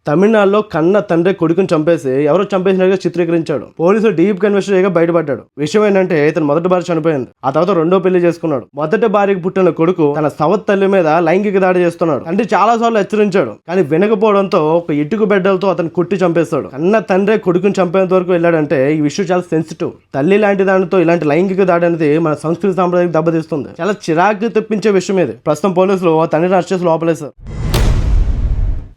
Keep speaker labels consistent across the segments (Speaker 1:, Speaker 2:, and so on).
Speaker 1: తమిళనాడులో కన్న తండ్రి కొడుకుని చంపేసి ఎవరో చంపేసినట్టుగా చిత్రీకరించాడు. పోలీసులు డీప్ కన్వెస్ట్ చేయగా బయటపడ్డాడు. విషయం ఏంటంటే ఇతను మొదటి భార్య చనిపోయింది. ఆ తర్వాత రెండో పెళ్లి చేసుకున్నాడు. మొదటి భార్యకు పుట్టిన కొడుకు తన సవత్ తల్లి మీద లైంగిక దాడి చేస్తున్నాడు. తండ్రి చాలా సార్లు హెచ్చరించాడు, కానీ వినకపోవడంతో ఒక ఇటుకు బెడ్డలతో అతను కొట్టి చంపేస్తాడు. కన్న తండ్రి కొడుకుని చంపేంత వరకు వెళ్ళాడంటే ఈ విషయం చాలా సెన్సిటివ్. తల్లి లాంటి దానితో ఇలాంటి లైంగిక దాడి అనేది మన సంస్కృతి సాంప్రదాయం దెబ్బతీస్తుంది. చాలా చిరాకు తెప్పించే విషయం ఇది. ప్రస్తుతం పోలీసులు తండ్రిని అరెస్ట్ చేసి లోపలేశారు.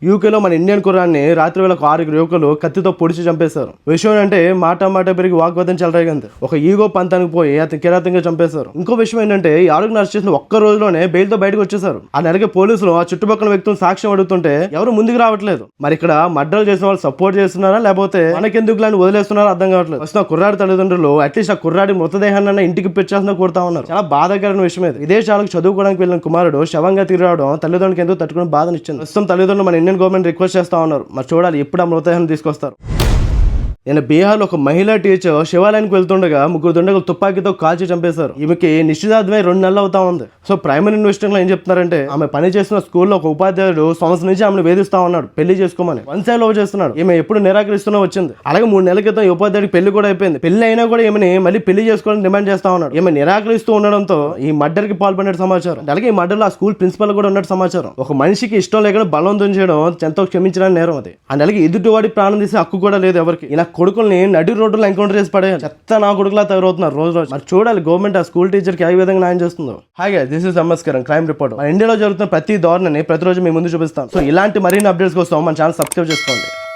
Speaker 1: యూకేలో మన ఇండియన్ కుర్రాన్ని రాత్రి వేళ 6 యువకులు కత్తితో పొడిచి చంపేశారు. విషయం అంటే మాట పెరిగి వాగ్వాదం చెలరేగింది. ఒక ఈగో పంతానికి పోయి అతను కిరాతంగా చంపేశారు. ఇంకో విషయం ఏంటంటే ఈ 6 అరెస్ట్ చేసిన ఒక్క రోజులోనే బెయిల్ తో బయటకు వచ్చేసారు. ఆ నెలకి పోలీసులు ఆ చుట్టుపక్కల వ్యక్తులను సాక్ష్యం అడుగుతుంటే ఎవరు ముందుకు రావట్లేదు. మరి ఇక్కడ మర్డర్లు చేసిన వాళ్ళు సపోర్ట్ చేస్తున్నారా లేకపోతే మనకెందుకు లాంటి వదిలేస్తున్నారా అర్థం కావట్లేదు. ఫస్ట్ ఆ కుర్రాడి తల్లిదండ్రులు అట్లీస్ట్ ఆ కుర్రాడి మృతదేహాన్ని ఇంటికి పెట్టాల్సిన కోరుతా ఉన్నారు. చాలా బాధాకరమైన విషయం ఇది. విదేశాలకు చదువుకోవడానికి వెళ్ళిన కుమారుడు శవంగా తిరిగి రావడం తల్లిదండ్రులకు ఎంతో తట్టుకుని బాధనిచ్చింది. ప్రస్తుతం తల్లిదండ్రులు మన ఇండియన్ గవర్నమెంట్ రిక్వెస్ట్ చేస్తా ఉన్నారు. మరి చూడాలి ఎప్పుడు ఆ మృతదేహాన్ని తీసుకొస్తారు. నేను బీహార్లో ఒక మహిళా టీచర్ శివాలయానికి వెళ్తుండగా 3 దుండగులు తుపాకీతో కాల్చి చంపేశారు. ఈమెకి నిశ్చితార్థమై 2 నెలలు అవుతా ఉంది. సో ప్రైమరీ ఇన్వెస్టిగేషన్ లో ఏం చెప్తున్నారంటే ఆమె పని చేసిన స్కూల్లో ఒక ఉపాధ్యాయుడు సంవత్సరం నుంచి ఆమెను వేధిస్తా ఉన్నాడు. పెళ్లి చేసుకోమని 1 సైడ్ లవ్ చేస్తున్నాడు. ఈమె ఎప్పుడు నిరాకరిస్తూనే వచ్చింది. అలాగే 3 నెలల క్రితం ఈ ఉపాధ్యాయుడికి పెళ్లి కూడా అయిపోయింది. పెళ్లి అయినా కూడా ఈమెని మళ్ళీ పెళ్లి చేసుకోవాలని డిమాండ్ చేస్తా ఉన్నాడు. ఈమె నిరాకరిస్తూ ఉండడంతో ఈ మర్డర్ కి పాల్పడినట్టు సమాచారం. అలాగే ఈ మర్డర్ లో ఆ స్కూల్ ప్రిన్సిపల్ కూడా ఉన్నట్టు సమాచారం. ఒక మనిషికి ఇష్టం లేకుండా బలవంతం చేయడం ఎంతో క్షమించడానికి నేరం అది. అలాగే ఎదుటివాడి ప్రాణం తీసే హక్కు కూడా లేదు ఎవరికి. ఇలా కొడుకుల్ని నడి రోడ్డులో ఎన్కౌంటర్ చేసి పడేయాలి. చెత్త నా కొడుకులా తయారవుతున్నారు రోజు. మరి చూడాలి గవర్నమెంట్ ఆ స్కూల్ టీచర్ కి ఏ విధంగా న్యాయం చేస్తుందో. హాయ్ దిస్ ఇస్ నమస్కారం క్రైమ్ రిపోర్ట్. మన ఇండియాలో జరుగుతున్న ప్రతి దారుణాన్ని ప్రతిరోజు మీ ముందు చూపిస్తాం. సో ఇలాంటి మరిన్ని అప్డేట్స్ కోసం మన ఛానల్ సబ్స్క్రైబ్ చేసుకోండి.